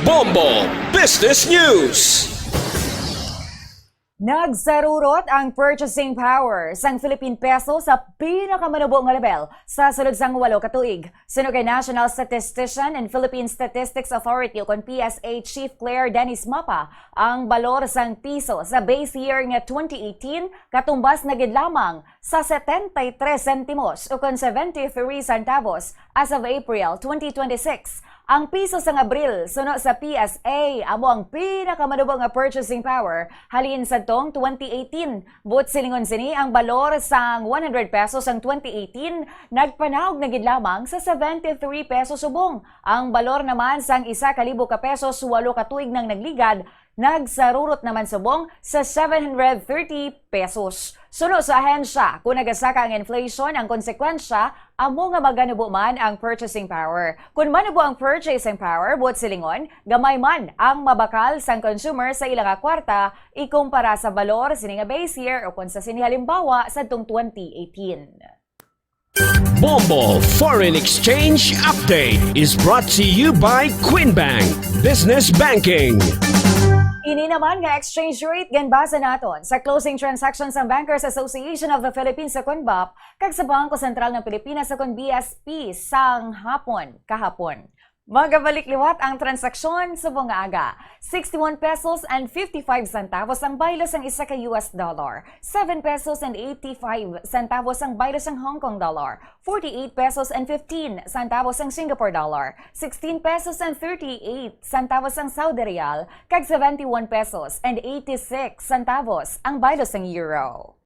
Bombo Business News. Nagsarurot ang purchasing power sang Philippine peso sa pinakamanubo nga lebel sa sulod sang walo ka tuig. Suno kay National Statistician and Philippine Statistics Authority o PSA Chief Claire Dennis Mapa, ang balor sang piso sa base year nga 2018 katumbas na gid lamang sa 73 sentimos o 73 centavos as of April 2026. Ang piso sang Abril suno sa PSA amo ang pinakamanubo nga purchasing power halin sa tong 2018. But silingon sini ang balor sang 100 pesos ang 2018 nagpanawag na gid lamang sa 73 pesos subong. Ang balor naman sang 1,000 ka pesos 8 ka tuig nang nagligad nagsarurot naman subong sa 730 pesos. Suno sa ahensya, kung nagasaka ang inflation, ang konsekwensya, amo nga maganubo man ang purchasing power. Kung manubo ang purchasing power, buot silingon, gamay man ang mabakal sang consumer sa ilang kwarta ikumpara sa balor sini nga base year o kung sa sini halimbawa sa tong 2018. Bombo Foreign Exchange Update is brought to you by Quinbank Business Banking. Ini naman nga exchange rate ganbasa naton sa closing transactions ng Bankers Association of the Philippines sa Kunbap kag sa Bangko Sentral ng Pilipinas sa BSP sang kahapon. Magabalik liwat ang transaksyon sa bunga aga. 61 pesos and 55 centavos ang baylos ang isa ka US dollar. 7 pesos and 85 centavos ang baylos ang Hong Kong dollar. 48 pesos and 15 centavos ang Singapore dollar. 16 pesos and 38 centavos ang Saudi Real. Kag 71 pesos and 86 centavos ang baylos ang euro.